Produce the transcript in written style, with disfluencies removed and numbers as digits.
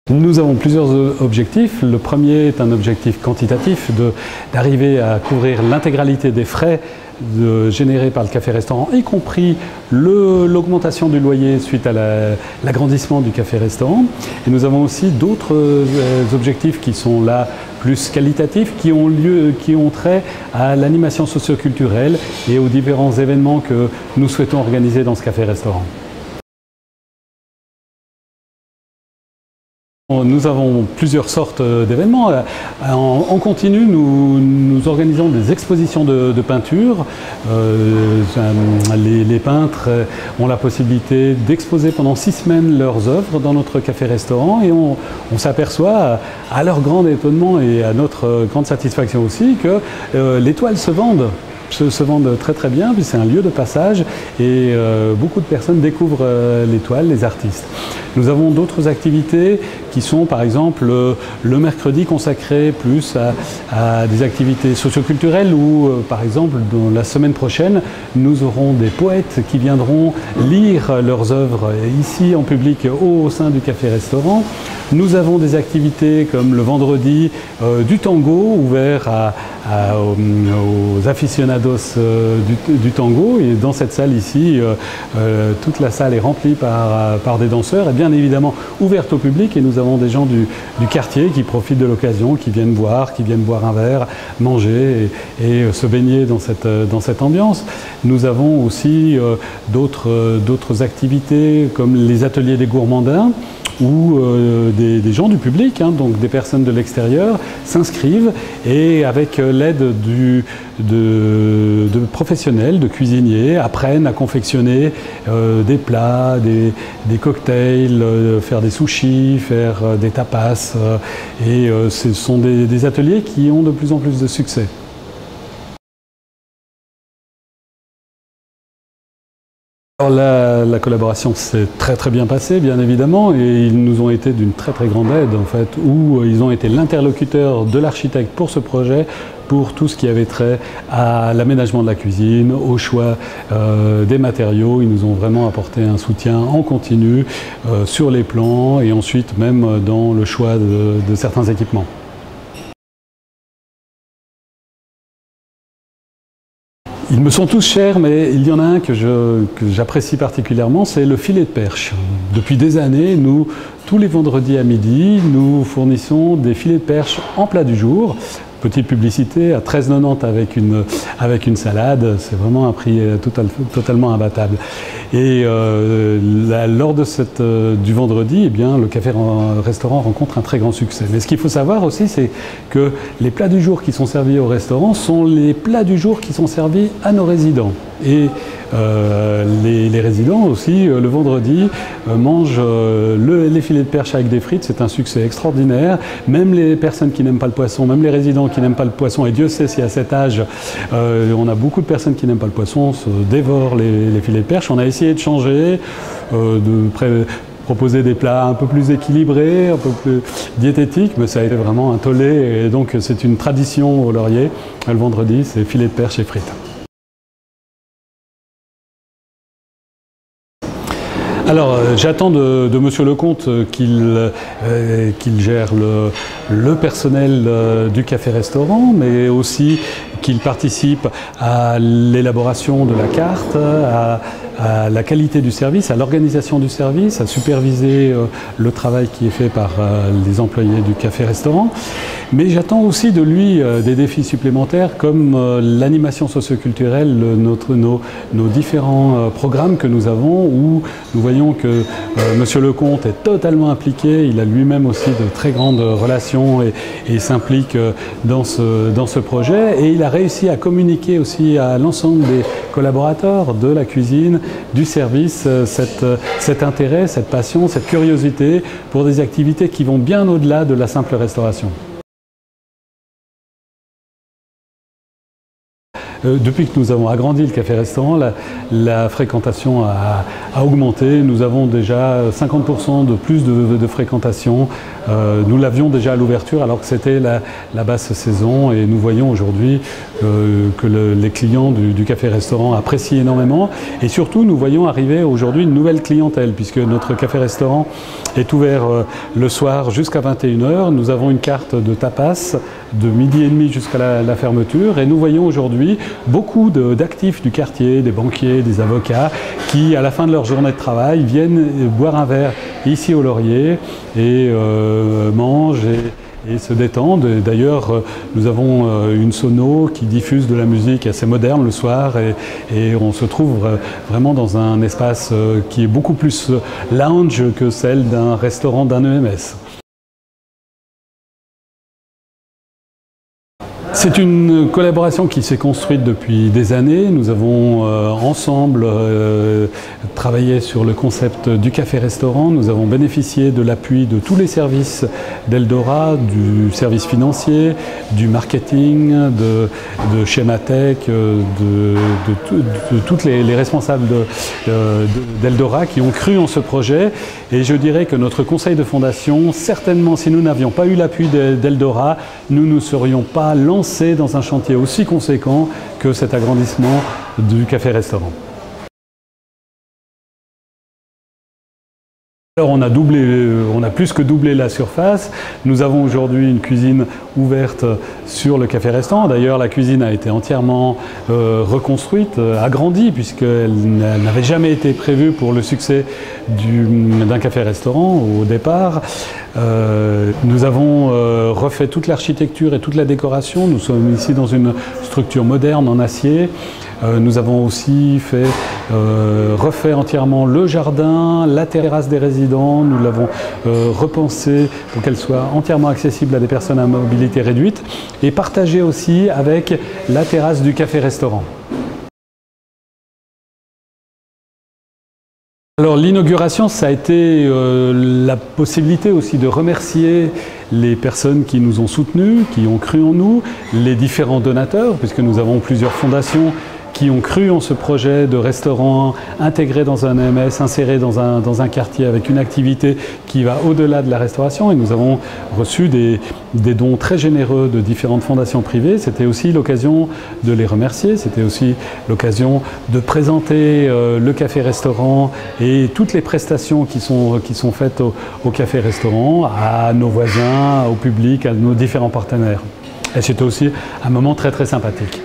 Nous avons plusieurs objectifs. Le premier est un objectif quantitatif, d'arriver à couvrir l'intégralité des frais générés par le café-restaurant, y compris l'augmentation du loyer suite à l'agrandissement du café-restaurant. Et nous avons aussi d'autres objectifs qui sont là plus qualitatifs, qui ont trait à l'animation socio-culturelle et aux différents événements que nous souhaitons organiser dans ce café-restaurant. Nous avons plusieurs sortes d'événements. En continu, nous organisons des expositions de peinture. Les peintres ont la possibilité d'exposer pendant 6 semaines leurs œuvres dans notre café-restaurant et on s'aperçoit, à leur grand étonnement et à notre grande satisfaction aussi, que les toiles se vendent très très bien, puis c'est un lieu de passage et beaucoup de personnes découvrent les toiles, les artistes. Nous avons d'autres activités qui sont par exemple le mercredi consacré plus à des activités socioculturelles où par exemple dans la semaine prochaine nous aurons des poètes qui viendront lire leurs œuvres ici en public au sein du café-restaurant. Nous avons des activités comme le vendredi du tango ouvert aux aficionados du tango et dans cette salle ici toute la salle est remplie par des danseurs et bien évidemment ouverte au public et nous avons des gens du quartier qui profitent de l'occasion, qui viennent boire un verre, manger et se baigner dans cette ambiance. Nous avons aussi d'autres activités comme les ateliers des gourmandins où des gens du public, donc des personnes de l'extérieur, s'inscrivent et avec l'aide de professionnels, de cuisiniers, apprennent à confectionner des plats, des cocktails, faire des sushis, faire des tapas. Et ce sont des ateliers qui ont de plus en plus de succès. Alors la collaboration s'est très très bien passée, bien évidemment, et ils nous ont été d'une très très grande aide, en fait, où ils ont été l'interlocuteur de l'architecte pour ce projet, pour tout ce qui avait trait à l'aménagement de la cuisine, au choix des matériaux. Ils nous ont vraiment apporté un soutien en continu sur les plans et ensuite même dans le choix de certains équipements. Ils me sont tous chers, mais il y en a un que j'apprécie particulièrement, c'est le filet de perche. Depuis des années, tous les vendredis à midi, nous fournissons des filets de perche en plat du jour. Petite publicité à 13,90 avec une salade, c'est vraiment un prix totalement imbattable. Et lors du vendredi, eh bien, le café-restaurant rencontre un très grand succès. Mais ce qu'il faut savoir aussi, c'est que les plats du jour qui sont servis au restaurant sont les plats du jour qui sont servis à nos résidents. Et les résidents aussi, le vendredi, mangent les filets de perche avec des frites. C'est un succès extraordinaire. Même les personnes qui n'aiment pas le poisson, même les résidents qui n'aiment pas le poisson, et Dieu sait si à cet âge, on a beaucoup de personnes qui n'aiment pas le poisson, se dévorent les filets de perche. On a essayé de changer, proposer des plats un peu plus équilibrés, un peu plus diététiques, mais ça a été vraiment un tollé. Et donc c'est une tradition au Laurier. Le vendredi, c'est filets de perche et frites. Alors, j'attends de Monsieur Lecomte qu'il gère le personnel du café-restaurant, mais aussi qu'il participe à l'élaboration de la carte, à la qualité du service, à l'organisation du service, à superviser le travail qui est fait par les employés du café-restaurant. Mais j'attends aussi de lui des défis supplémentaires comme l'animation socioculturelle, nos différents programmes que nous avons où nous voyons que Monsieur Lecomte est totalement impliqué, il a lui-même aussi de très grandes relations et s'implique dans ce projet et il a réussi à communiquer aussi à l'ensemble des collaborateurs de la cuisine, du service, cet intérêt, cette passion, cette curiosité pour des activités qui vont bien au-delà de la simple restauration. Depuis que nous avons agrandi le café-restaurant, la fréquentation a augmenté. Nous avons déjà 50% de plus de fréquentation Nous l'avions déjà à l'ouverture alors que c'était la basse saison, et nous voyons aujourd'hui que les clients du café-restaurant apprécient énormément, et surtout nous voyons arriver aujourd'hui une nouvelle clientèle puisque notre café-restaurant est ouvert le soir jusqu'à 21h. Nous avons une carte de tapas de 12h30 jusqu'à la fermeture, et nous voyons aujourd'hui beaucoup d'actifs du quartier, des banquiers, des avocats qui à la fin de leur journée de travail viennent boire un verre ici au Laurier et mangent et se détendent. D'ailleurs, nous avons une sono qui diffuse de la musique assez moderne le soir, et on se trouve vraiment dans un espace qui est beaucoup plus lounge que celle d'un restaurant d'un EMS. C'est une collaboration qui s'est construite depuis des années. Nous avons ensemble travaillé sur le concept du café-restaurant. Nous avons bénéficié de l'appui de tous les services d'Eldora, du service financier, du marketing, de Schematech, de toutes les responsables d'Eldora qui ont cru en ce projet. Et je dirais que notre conseil de fondation, certainement si nous n'avions pas eu l'appui d'Eldora, nous ne serions pas lancés dans un chantier aussi conséquent que cet agrandissement du café-restaurant. Alors on a plus que doublé la surface. Nous avons aujourd'hui une cuisine ouverte sur le café-restaurant. D'ailleurs, la cuisine a été entièrement reconstruite, agrandie, puisqu'elle n'avait jamais été prévue pour le succès d'un café-restaurant au départ. Nous avons refait toute l'architecture et toute la décoration. Nous sommes ici dans une structure moderne en acier. Nous avons aussi refait entièrement le jardin, la terrasse des résidents. Nous l'avons repensé pour qu'elle soit entièrement accessible à des personnes à mobilité réduite, et partagée aussi avec la terrasse du café-restaurant. Alors l'inauguration, ça a été la possibilité aussi de remercier les personnes qui nous ont soutenus, qui ont cru en nous, les différents donateurs, puisque nous avons plusieurs fondations qui ont cru en ce projet de restaurant intégré dans un EMS, inséré dans un quartier avec une activité qui va au-delà de la restauration. Et nous avons reçu des dons très généreux de différentes fondations privées. C'était aussi l'occasion de les remercier. C'était aussi l'occasion de présenter le café-restaurant et toutes les prestations qui sont faites au café-restaurant à nos voisins, au public, à nos différents partenaires. Et c'était aussi un moment très très sympathique.